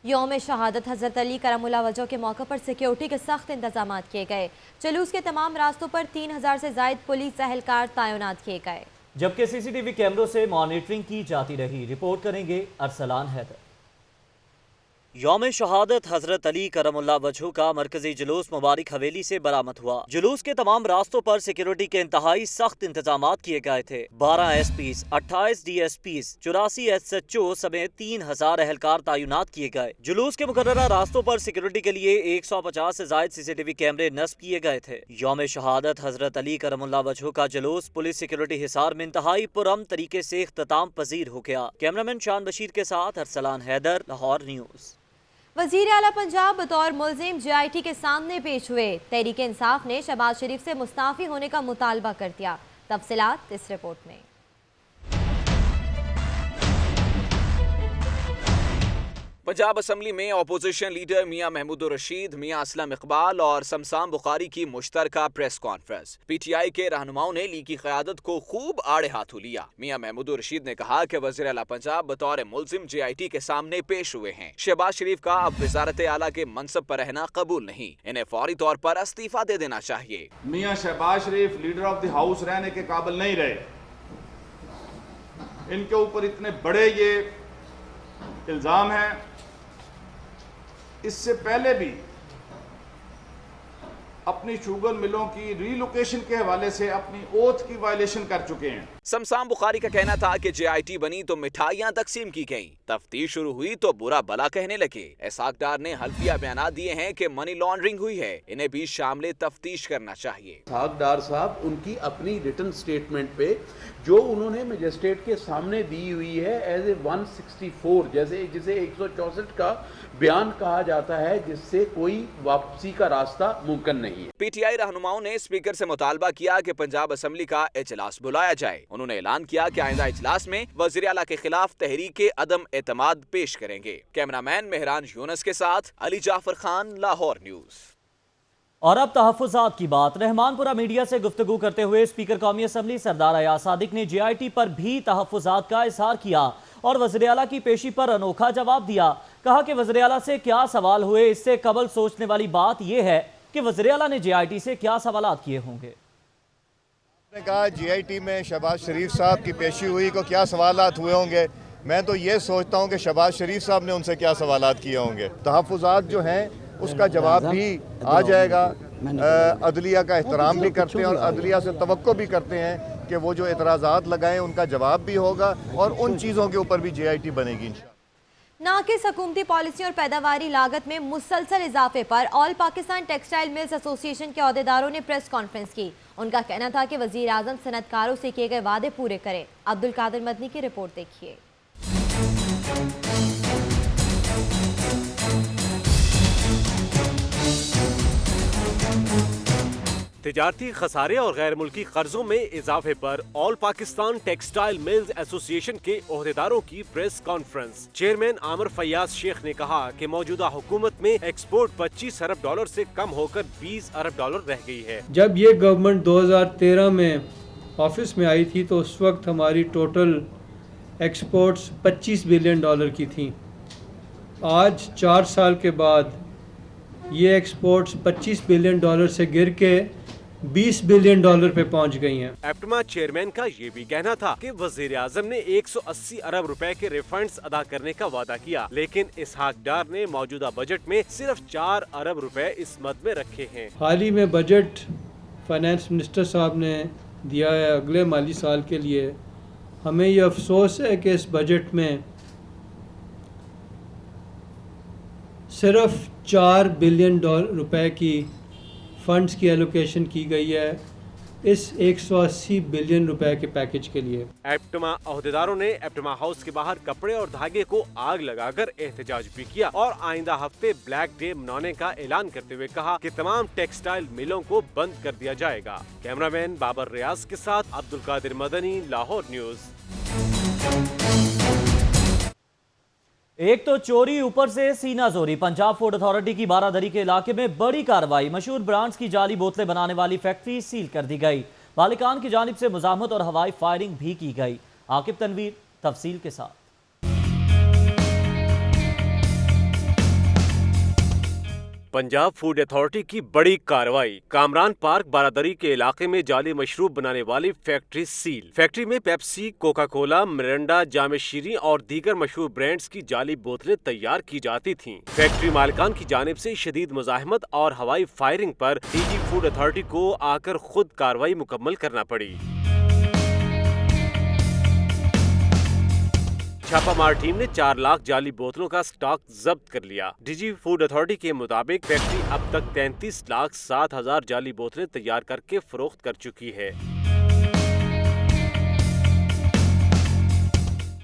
यौम शहादत हजरत अली करमुल्लाह वजह के मौके पर सिक्योरिटी के सख्त इंतजाम किए गए। जुलूस के तमाम रास्तों पर 3000 से जायद पुलिस एहलकार तैनात किए गए, जबकि सीसीटीवी कैमरों से मॉनिटरिंग की जाती रही। रिपोर्ट करेंगे अरसलान हैदर। यौम शहादत हजरत अली करमुल्लाह वजहू का मरकजी जुलूस मुबारक हवेली से बरामद हुआ। जुलूस के तमाम रास्तों पर सिक्योरिटी के इंतहाई सख्त इंतजाम किए गए थे। 12 एसपीज, 28 डीएसपीज, 84 एसएचओ समेत 3000 एहलकार तैनात किए गए। जुलूस के मुकर्ररा रास्तों पर सिक्योरिटी के लिए 150 से जायद सीसीटीवी कैमरे नस्ब किए गए थे। यौम शहादत हजरत अली करमुल्लाह वजहू का जुलूस पुलिस सिक्योरिटी हिसार में इंतहाई पुरअमन तरीके से इख्तिताम पजीर हो गया। कैमरामैन शान बशीर के साथ अरसलान हैदर, लाहौर न्यूज़। वजीर आला पंजाब बतौर मुल्जिम JIT के सामने पेश हुए। तहरीक इंसाफ ने शहबाज शरीफ से मुस्ताफी होने का मुतालबा कर दिया। तफसीलात इस रिपोर्ट में। पंजाब असम्बली में अपोजिशन लीडर मियां महमूदुर रशीद, मियां असलम इकबाल और शमशान बुखारी की मुश्तरका प्रेस कॉन्फ्रेंस। PTI के रहनुमाओं ने लीग की क़यादत को खूब आड़े हाथों लिया। मियां महमूदुर रशीद ने कहा कि वज़ीर आला पंजाब बतौर मुल्जिम JIT के सामने पेश हुए हैं। शहबाज शरीफ का अब वज़ारत आला के मनसब पर रहना कबूल नहीं, इन्हें फौरी तौर पर इस्तीफा दे देना चाहिए। मियां शहबाज शरीफ लीडर ऑफ द हाउस रहने के काबिल नहीं रहे। इनके ऊपर इतने बड़े ये इल्जाम हैं। इससे पहले भी अपनी शुगर मिलों की रीलोकेशन के हवाले से अपनी ओथ की वायलेशन कर चुके हैं। शमशान बुखारी का कहना था कि JIT बनी तो मिठाइयां तकसीम की गईं। तफ्तीश शुरू हुई तो बुरा भला कहने लगे। इसाक डार ने हल्फिया बयान दिए हैं कि मनी लॉन्ड्रिंग हुई है, इन्हें भी शामिल तफ्तीश करना चाहिए। इसाक डार साहब उनकी अपनी रिटन स्टेटमेंट पे जो उन्होंने मजिस्ट्रेट के सामने दी हुई है एज ए 164, जैसे जिसे 164 का बयान कहा जाता है, जिससे कोई वापसी का रास्ता मुमकिन नहीं है। PTI रहनुमाओं ने स्पीकर से मुतालबा किया कि पंजाब असम्बली का इजलास बुलाया जाए। उन्होंने ऐलान किया कि आइंदा इजलास में वज़ीर आला के खिलाफ तहरीक अदम एतमाद पेश करेंगे। कैमरामैन मेहरान यूनस के साथ अली जाफर खान, लाहौर न्यूज़। और अब तहफ़्फ़ुज़ात की बात। रहमानपुरा मीडिया से गुफ्तगू करते हुए स्पीकर कौमी असम्बली सरदार अय्याज सादिक ने JIT पर भी तहफ़्फ़ुज़ात का इज़हार किया और वज़ीर आला की पेशी पर अनोखा जवाब दिया। कहा कि वज़ीर आला से क्या सवाल हुए, इससे कबल सोचने वाली बात यह है कि वज़ीर आला ने JIT से क्या सवालात किए होंगे। ने कहा JIT में शहबाज शरीफ साहब की पेशी हुई को क्या सवालात हुए होंगे। मैं तो ये सोचता हूँ कि शहबाज शरीफ साहब ने उनसे क्या सवालात किए होंगे। तहफ़्फ़ुज़ात जो हैं उसका जवाब भी आ जाएगा। अदलिया का एहतराम भी करते हैं और अदलिया से तवक्को भी करते हैं कि वो जो एतराज़ात लगाएं उनका जवाब भी होगा और उन चीज़ों के ऊपर भी JIT बनेगी इंशाअल्लाह। नाकिस हुकूमती पॉलिसी और पैदावारी लागत में मुसलसल इजाफे पर all Pakistan textile mills association के अहदेदारों ने प्रेस कॉन्फ्रेंस की। उनका कहना था कि वज़ीर आज़म सनतकारों से किए गए वादे पूरे करें। अब्दुल कादिर मदनी की रिपोर्ट देखिए। तिजारती खसारे और गैर मुल्की कर्जों में इजाफे पर all Pakistan textile mills association के ओहदेदारों की press conference. Chairman Aamir Fayyaz Sheikh ने कहा कि मौजूदा हुकूमत में एक्सपोर्ट 25 अरब डॉलर से कम होकर 20 अरब डॉलर रह गई है। जब ये गवर्नमेंट 2013 में ऑफिस में आई थी तो उस वक्त हमारी टोटल एक्सपोर्ट्स 25 बिलियन डॉलर की थी। आज 4 साल के बाद ये एक्सपोर्ट्स 25 बिलियन डॉलर से गिर के 20 बिलियन डॉलर पे पहुंच गई हैं। एप्टमा चेयरमैन का ये भी कहना था कि वजीर आजम ने 180 अरब रुपए के रिफंड्स अदा करने का वादा किया, लेकिन इसहाक डार ने मौजूदा बजट में सिर्फ 4 अरब रुपए इस मद में रखे हैं। हाल ही में बजट फाइनेंस मिनिस्टर साहब ने दिया है अगले माली साल के लिए। हमें ये अफसोस है कि इस बजट में सिर्फ 4 बिलियन रुपए की फंड्स की एलोकेशन की गई है इस 180 बिलियन रुपए के पैकेज के लिए। एप्टमा अहदेदारों ने एप्टमा हाउस के बाहर कपड़े और धागे को आग लगाकर एहतजाज भी किया और आइंदा हफ्ते ब्लैक डे मनाने का ऐलान करते हुए कहा कि तमाम टेक्सटाइल मिलों को बंद कर दिया जाएगा। कैमरामैन बाबर रियाज के साथ अब्दुल कादिर मदनी, लाहौर न्यूज। एक तो चोरी, ऊपर से सीना जोरी। पंजाब फूड अथॉरिटी की बारादरी के इलाके में बड़ी कार्रवाई। मशहूर ब्रांड्स की जाली बोतलें बनाने वाली फैक्ट्री सील कर दी गई। मालिकान की जानिब से मुजाहमत और हवाई फायरिंग भी की गई। आकिब तनवीर तफसील के साथ। पंजाब फूड अथॉरिटी की बड़ी कार्रवाई। कामरान पार्क बारादरी के इलाके में जाली मशरूब बनाने वाली फैक्ट्री सील। फैक्ट्री में पेप्सी, कोका कोला, मिरिंडा, जामे शीरी और दीगर मशहूर ब्रांड्स की जाली बोतलें तैयार की जाती थीं। फैक्ट्री मालिकान की जानिब से शदीद मुजाहमत और हवाई फायरिंग पर डीजी फूड अथॉरिटी को आकर खुद कार्रवाई मुकम्मल करना पड़ी। छापामार टीम ने 4 लाख जाली बोतलों का स्टॉक जब्त कर लिया। डीजी फूड अथॉरिटी के मुताबिक फैक्ट्री अब तक 33 लाख 7 हजार जाली बोतलें तैयार करके फरोख्त कर चुकी है।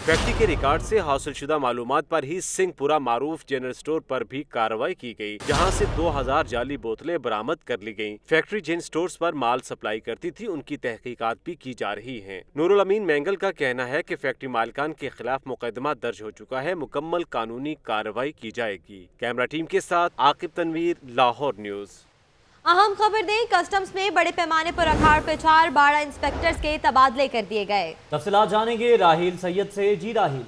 फैक्ट्री के रिकॉर्ड से हासिलशुदा मालूमात पर ही सिंहपुरा मारूफ जनरल स्टोर पर भी कार्रवाई की गई, जहां से 2000 जाली बोतलें बरामद कर ली गईं। फैक्ट्री जिन स्टोर्स पर माल सप्लाई करती थी उनकी तहकीकात भी की जा रही है। नूरुल अमीन मैंगल का कहना है कि फैक्ट्री मालिकान के खिलाफ मुकदमा दर्ज हो चुका है, मुकम्मल कानूनी कार्रवाई की जाएगी। कैमरा टीम के साथ आकिब तनवीर, लाहौर न्यूज। अहम खबर दें, कस्टम्स में बड़े पैमाने पर अखाड़ पे 4 बाड़ा इंस्पेक्टर्स के तबादले कर दिए गए। तफसीलात जानेंगे राहिल सैयद से। जी राहिल।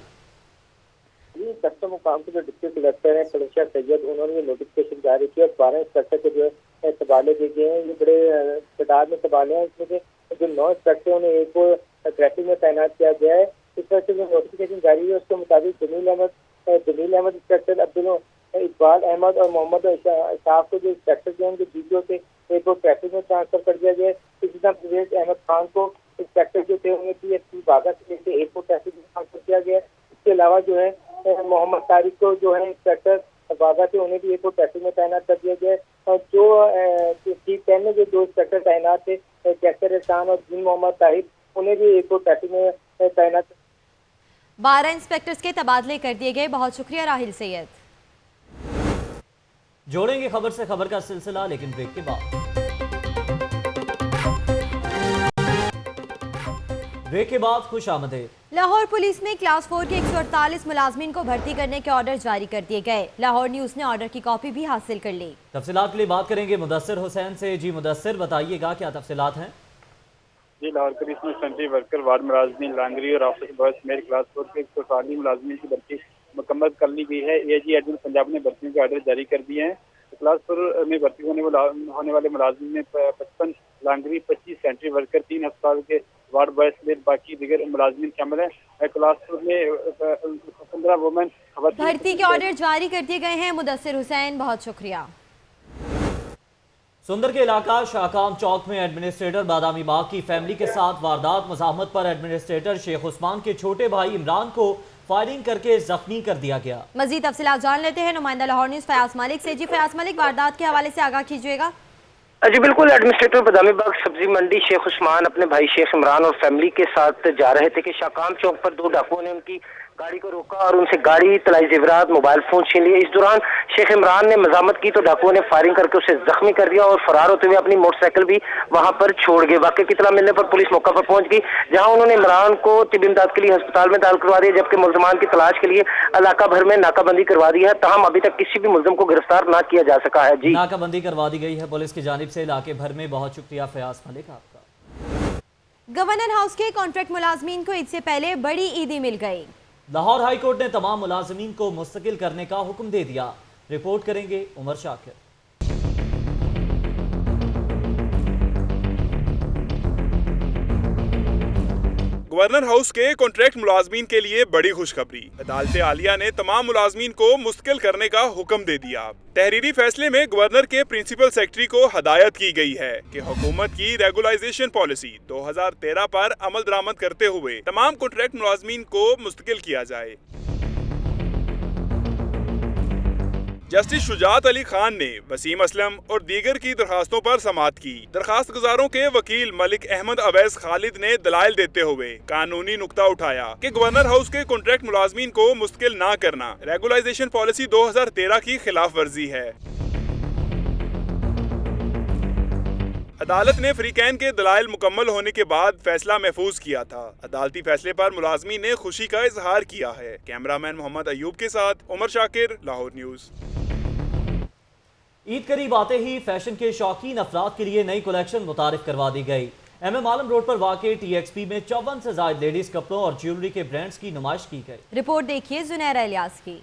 जी, कस्टम मुकाम के जो डिप्टी कलेक्टर हैं फलशा सैयद, उन्होंने ये नोटिफिकेशन जारी किया। 12 इंस्पेक्टर के जो है तबादले दिए गए हैं। ये बड़े तादाद में तबादले हैं। इसमें जो 9 इंस्पेक्टर उन्हें एक को ट्रैफिक में तैनात किया गया है। इस वजह से जो नोटिफिकेशन जारी है उसके मुताबिक जमील अहमद इंस्पेक्टर, अब्दुल इकबाल अहमद और मोहम्मद इशाक को जो इंस्पेक्टर जो उनके DPO से एयरपोर्ट ट्रैफिक में ट्रांसफर कर दिया गया। इसी तरह परवेज अहमद खान को इंस्पेक्टर जो थे उन्हें PSP बागा से एयरपोर्ट ट्रैफिक में ट्रांसफर किया गया। इसके अलावा जो है मोहम्मद तारिक को जो है इंस्पेक्टर बागा से उन्हें भी एयरपोर्ट ट्रैफिक में तैनात कर दिया गया। और जो T10 में जो 2 इंस्पेक्टर तैनात थे, कैसर एहसान और जिन मोहम्मद ताहिर, उन्हें भी एयरपोर्ट ट्रैफिक में तैनात। 12 इंस्पेक्टर्स के तबादले कर दिए गए। बहुत शुक्रिया राहिल सैयद। जोड़ेंगे खबर से खबर का सिलसिला, लेकिन ब्रेक के बाद। ब्रेक के बाद खुश आमदेद। लाहौर पुलिस में क्लास 4 के 148 मुलाजमीन को भर्ती करने के ऑर्डर जारी कर दिए गए। लाहौर न्यूज ने ऑर्डर की कॉपी भी हासिल कर ली। तफसीलात के लिए बात करेंगे मुदस्सिर हुसैन से। जी मुदस्सिर, बताइएगा क्या तफसीलात हैं? जी, लाहौर पुलिस में सेंट्री वर्कर, वार्ड मुलाजमीन, लांगरी और ऑफिस बॉयज मेरे क्लास 4 के 148 मुलाजमीन की भर्ती मुकम्मल कर ली गई है। AIG एडमिन पंजाब ने भर्तियों के ऑर्डर जारी कर दिए हैं। इखलासपुर में भर्ती होने वाले मुलाजिम में 55 लांगरी, 25 सेंट्री वर्कर, 3 अस्पताल के वार्ड बॉय समेत बाकी दीगर मुलाजिमीन शामिल हैं। इखलासपुर में 15 वुमेन भर्ती के ऑर्डर जारी कर दिए गए हैं। मुदस्सिर हुसैन, बहुत शुक्रिया। सुंदर के इलाका शाहकाम चौक में एडमिनिस्ट्रेटर बादामी बाग की फैमिली के साथ वारदात। मज़ाहमत पर एडमिनिस्ट्रेटर शेख उस्मान के छोटे भाई इमरान को फायरिंग करके जख्मी कर दिया गया। मजीद तफसीलात जान लेते हैं नुमाइंदा लाहौर न्यूज़ फयाज मलिक से। जी फयाज मलिक, वारदात के हवाले से आगाह कीजिएगा। जी बिल्कुल, एडमिनिस्ट्रेटर बादामी बाग सब्जी मंडी शेख उस्मान अपने भाई शेख इमरान और फैमिली के साथ जा रहे थे कि शाहकाम चौक पर 2 डाकुओं ने उनकी गाड़ी को रोका और उनसे गाड़ी, तलाई जेवरात, मोबाइल फोन छीन लिए। इस दौरान शेख इमरान ने मजामत की तो डाकुओं ने फायरिंग करके उसे जख्मी कर दिया और फरार होते हुए अपनी मोटरसाइकिल भी वहां पर छोड़ गए। वाकई की इत्तला मिलने पर पुलिस मौका पर पहुंच गई, जहां उन्होंने इमरान को तिब्बी इमदाद के लिए अस्पताल में दाखिल करवा दिया, जबकि मुल्जिमान की तलाश के लिए इलाका भर में नाकाबंदी करवा दी है। तहम अभी तक किसी भी मुल्जिम को गिरफ्तार न किया जा सका है। जी, नाकाबंदी करवा दी गई है पुलिस की जानिब से इलाके भर में। बहुत शुक्रिया फयाज मलिक आपका। गवर्नर हाउस के कॉन्ट्रैक्ट मुलाजमीन को ईद से पहले बड़ी ईदी मिल गई। लाहौर हाई कोर्ट ने तमाम मुलाजमीन को मुस्तकिल करने का हुक्म दे दिया। रिपोर्ट करेंगे उमर शाकिर। गवर्नर हाउस के कॉन्ट्रैक्ट मुलाजमीन के लिए बड़ी खुशखबरी। अदालत आलिया ने तमाम मुलाजमीन को मुस्तकिल करने का हुक्म दे दिया। तहरीरी फैसले में गवर्नर के प्रिंसिपल सेक्रेटरी को हदायत की गई है कि हुकूमत की रेगुलाइजेशन पॉलिसी 2013 पर अमल दरामद करते हुए तमाम कॉन्ट्रैक्ट मुलाजमीन को मुस्तकिल किया जाए। जस्टिस शुजात अली खान ने वसीम असलम और दीगर की दरखास्तों पर समाअत की। दरखास्त गुजारों के वकील मलिक अहमद अवैस खालिद ने दलाइल देते हुए कानूनी नुक्ता उठाया कि गवर्नर हाउस के कॉन्ट्रैक्ट मुलाजमीन को मुस्तकिल न करना रेगुलाइजेशन पॉलिसी 2013 की खिलाफ वर्जी है। अदालत ने फ्रीकैन के दलाइल मुकम्मल होने के बाद फैसला महफूज किया था। अदालती फैसले पर मुलाजमीन ने खुशी का इजहार किया है। कैमरामैन मोहम्मद अयूब के साथ उमर शाकिर, लाहौर न्यूज़। ईद करीब आते ही फैशन के शौकीन अफराद के लिए नई कलेक्शन मुतारिफ करवा दी गई। MM आलम रोड पर वाक़े TXP में 54 से ज़ायद लेडीज कपड़ों और ज्वेलरी के ब्रांड्स की नुमाइश की गई। रिपोर्ट देखिए जुनैरा इलियास की।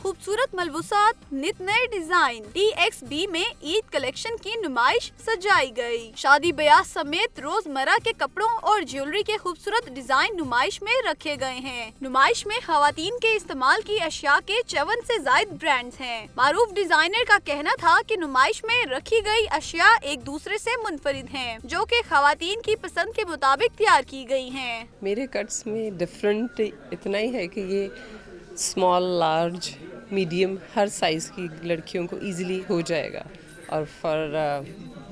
खूबसूरत मलबूसात, नित नए डिजाइन। TXB में ईद कलेक्शन की नुमाइश सजाई गई। शादी ब्याह समेत रोजमर्रा के कपड़ों और ज्वेलरी के खूबसूरत डिजाइन नुमाइश में रखे गए हैं। नुमाइश में खवातीन के इस्तेमाल की अशिया के 54 से जायद ब्रांड्स हैं। मारूफ डिजाइनर का कहना था कि नुमाइश में रखी गई अशिया एक दूसरे से मुनफरिद हैं, जो कि खवातीन की पसंद के मुताबिक तैयार की गई हैं। मेरे कट्स में डिफरेंट इतना ही है कि ये स्मॉल, लार्ज, मीडियम हर साइज़ की लड़कियों को इजीली हो जाएगा और for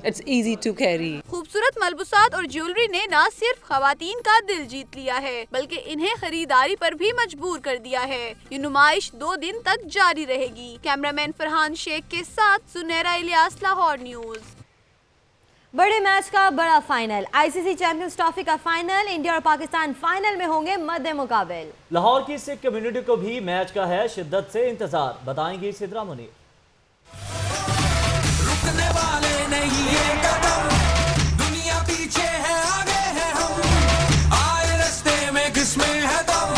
it's easy to carry. खूबसूरत मलबूसात और ज्वेलरी ने न सिर्फ खवातीन का दिल जीत लिया है, बल्कि इन्हें खरीदारी पर भी मजबूर कर दिया है। ये नुमाइश 2 दिन तक जारी रहेगी। कैमरामैन फरहान शेख के साथ सुनहरा इलियास, लाहौर न्यूज़। बड़े मैच का बड़ा फाइनल। ICC चैंपियंस ट्रॉफी का फाइनल। इंडिया और पाकिस्तान फाइनल में होंगे मद्दे मुकाबिल। लाहौर की सिख कम्युनिटी को भी मैच का है शिद्दत से इंतजार, बताएंगे सिद्रा मुनीर। रुकने वाले नहीं ये कदम, दुनिया पीछे है आगे है हम, आए रास्ते में किसमें है दम,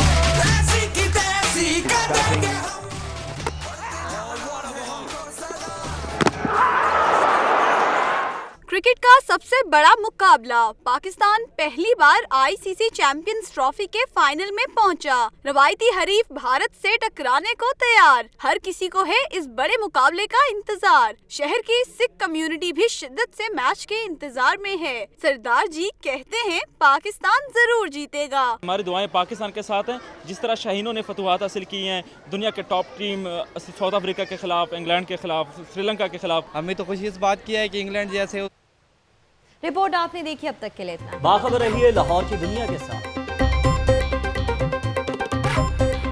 ऐसी की तैसी कर देंगे हम। क्रिकेट का सबसे बड़ा मुकाबला। पाकिस्तान पहली बार ICC चैंपियंस ट्रॉफी के फाइनल में पहुंचा। रवायती हरीफ भारत से टकराने को तैयार। हर किसी को है इस बड़े मुकाबले का इंतजार। शहर की सिख कम्युनिटी भी शिद्दत से मैच के इंतजार में है। सरदार जी कहते हैं पाकिस्तान जरूर जीतेगा। हमारी दुआएं पाकिस्तान के साथ हैं। जिस तरह शाहीनों ने फतवाहत हासिल की हैं दुनिया के टॉप टीम साउथ अफ्रीका के खिलाफ, इंग्लैंड के खिलाफ, श्रीलंका के खिलाफ, हमें तो खुशी इस बात की है कि इंग्लैंड जैसे। रिपोर्ट आपने देखी, अब तक के लिए इतना। बाखबर रहिए लाहौर की दुनिया के साथ।